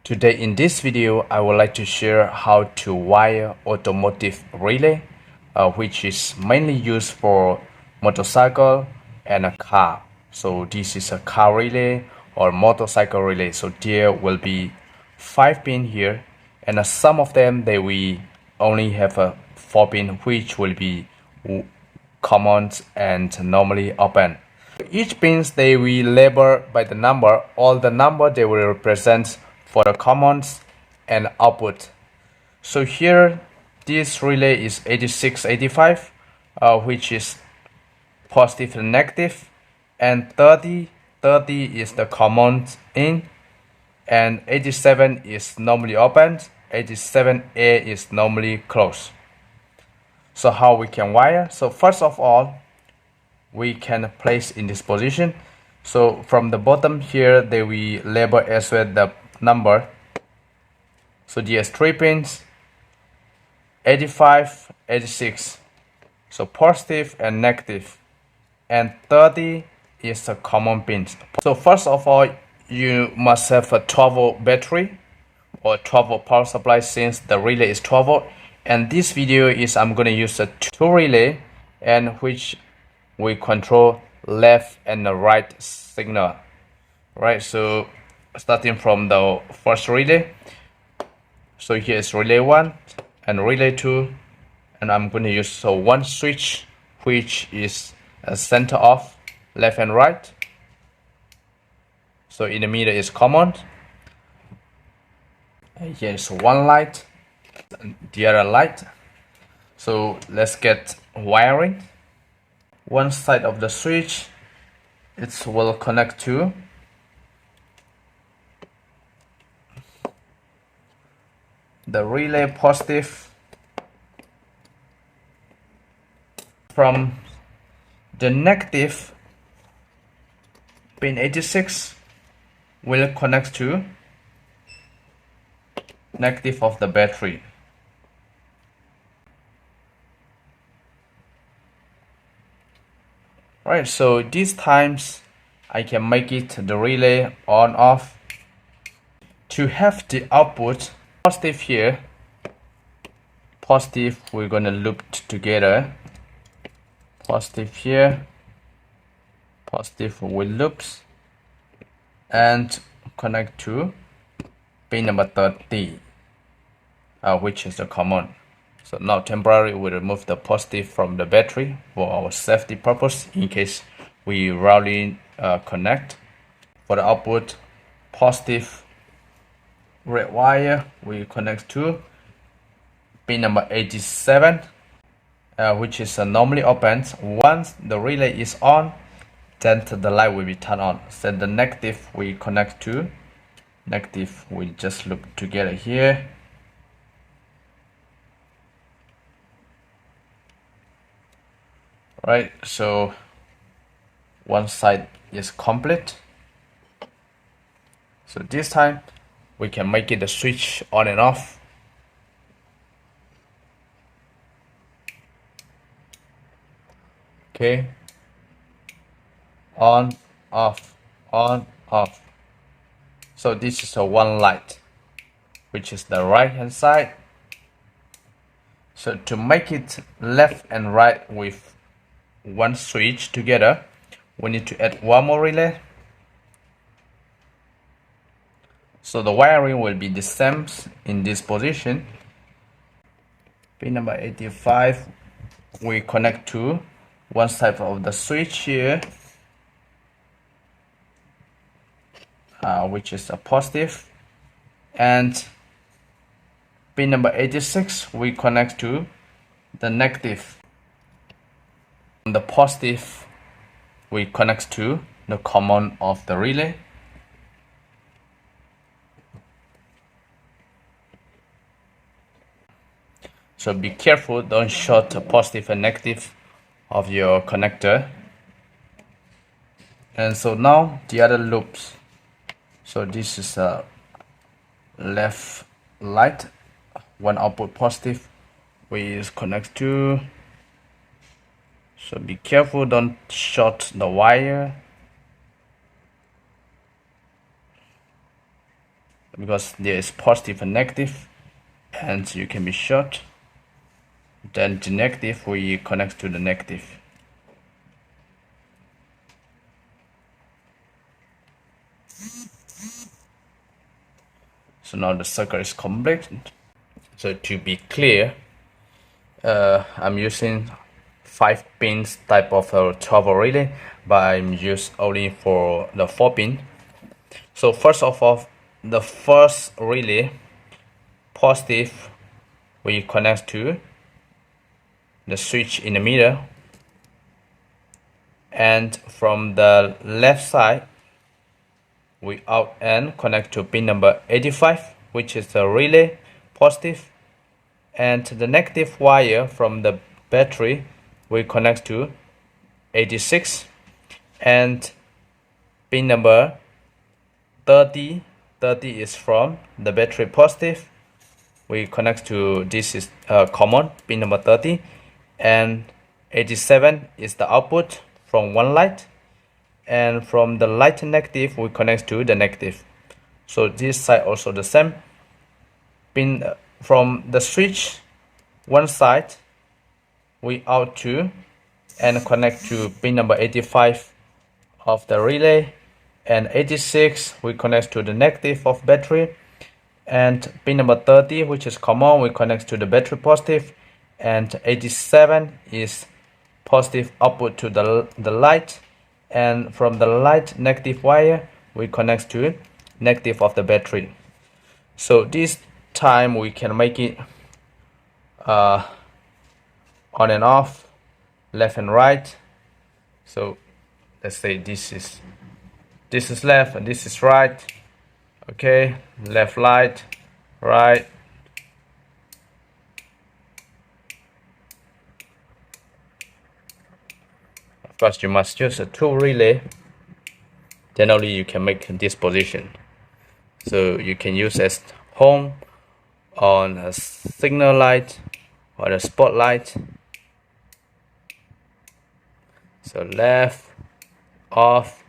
Today in this video, I would like to share how to wire automotive relay, which is mainly used for motorcycle and a car. So this is a car relay or motorcycle relay. So there will be 5 pin here, and some of them they will only have a 4 pin, which will be common and normally open. Each pins they will label by the number. All the number they will represent for the commons and output. So here this relay is 8685, which is positive and negative, and 30 is the common in, and 87 is normally open, 87A is normally closed. So how we can wire? So first of all, we can place in this position. So from the bottom here, they will label as well the number. So there's 3 pins, 85, 86. So positive and negative, and 30 is the common pins. So first of all, you must have a 12-volt battery or 12-volt power supply, since the relay is 12-volt. And this video is I'm going to use a 2 relay, and which we control left and the right signal. Right, so starting from the first relay. So here is relay 1 and relay 2, and I'm going to use one switch, which is a center off, left and right. So in the middle is common. And here is one light and the other light. So let's get wiring. One side of the switch, it will connect to the relay positive. From the negative, pin 86 will connect to negative of the battery. Right, so these times I can make it the relay on off. To have the output positive here, positive we're gonna loop together, positive here, positive with loops, and connect to pin number 30, which is the common. So now temporarily we remove the positive from the battery for our safety purpose in case we rarely connect. For the output, positive red wire we connect to pin number 87, which is normally open. Once the relay is on, then the light will be turned on. So the negative we connect to negative, we just loop together here. Right, so one side is complete. So this time we can make it the switch on and off. Okay, on, off, on, off. So this is a one light, which is the right hand side. So to make it left and right with one switch together, we need to add one more relay. So the wiring will be the same in this position. Pin number 85 we connect to one side of the switch here, which is a positive, and pin number 86 we connect to the negative. The positive we connect to the common of the relay. So be careful, don't short the positive and negative of your connector. And so now the other loops. So this is a left light, one output positive we connect to. So be careful, don't short the wire. because there is positive and negative, and you can be short. Then the negative we connect to the negative. So now the circle is complete. So to be clear, I'm using 5 pins type of a 12 volt relay, but I'm used only for the 4 pin. So first of all, the first relay positive we connect to the switch in the middle, and from the left side we out and connect to pin number 85, which is the relay positive, and the negative wire from the battery we connect to 86, and pin number 30 is from the battery positive, we connect to, this is common, pin number 30, and 87 is the output from one light, and from the light negative we connect to the negative. So this side also the same. Pin from the switch one side we out to and connect to pin number 85 of the relay, and 86 we connect to the negative of battery, and pin number 30, which is common, we connect to the battery positive, and 87 is positive output to the light, and from the light negative wire we connect to negative of the battery. So this time we can make it on and off, left and right. So let's say this is left and this is right. Okay, left light, right. Of course, you must use a 2 relay, then only you can make this position. So you can use as home, on a signal light, or a spotlight. So left, off,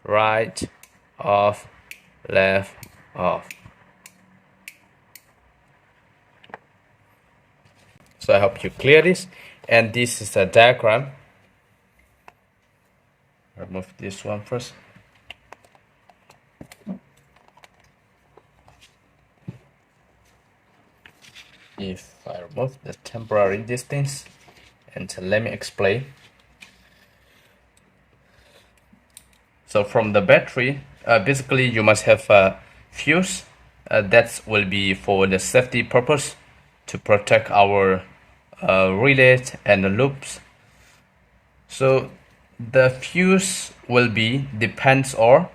right, off, left, off. So I hope you clear this, and this is a diagram. Remove this one first. If I remove the temporary distance, and let me explain. So from the battery, basically you must have a fuse that will be for the safety purpose, to protect our relays and the loops. So the fuse will be depends on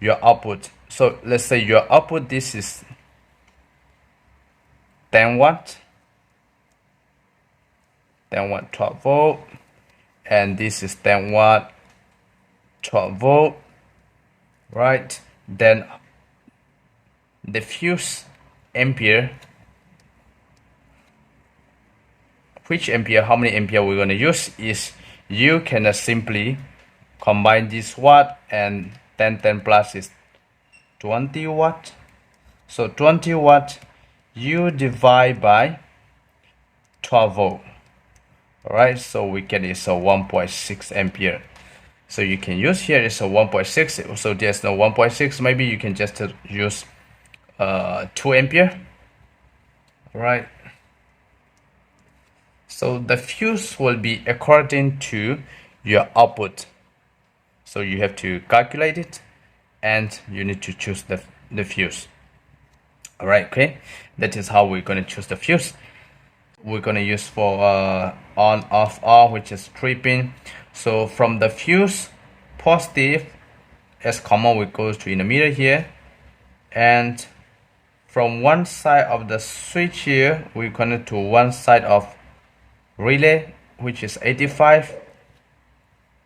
your output. So let's say your output, this is 10 watt 12 volt, and this is 10 watt 12 volt, right? Then the fuse ampere, which ampere, how many ampere we're going to use, is you can simply combine this watt, and 10 plus is 20 watt. So 20 watt you divide by 12 volt. Alright, so we get is a 1.6 ampere. So you can use here is a 1.6. So there's no 1.6, maybe you can just use 2 ampere. Right. So the fuse will be according to your output. So you have to calculate it, and you need to choose the fuse. Alright, okay. That is how we're going to choose the fuse. We're going to use for on, off, which is 3 pin. So from the fuse positive, as common, we go to in the middle here, and from one side of the switch here we connect to one side of relay, which is 85,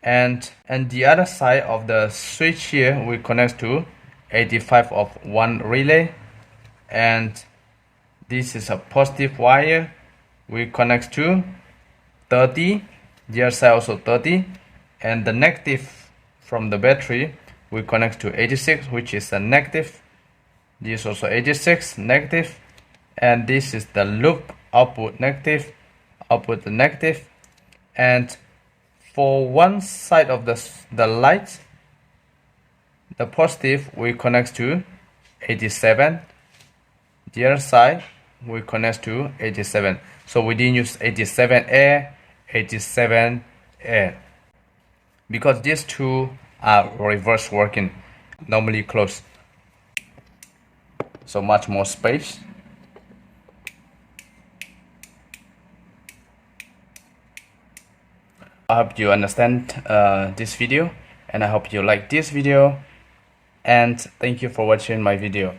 and the other side of the switch here we connect to 85 of one relay, and this is a positive wire we connect to 30, the other side also 30, and the negative from the battery we connect to 86, which is a negative, This is also 86 negative, and this is the loop output negative, output negative. And for one side of the light, the positive we connect to 87, the other side we connect to 87. So we didn't use 87A, 87A, because these two are reverse working, normally close, so much more space. I hope you understand this video, and I hope you like this video, and thank you for watching my video.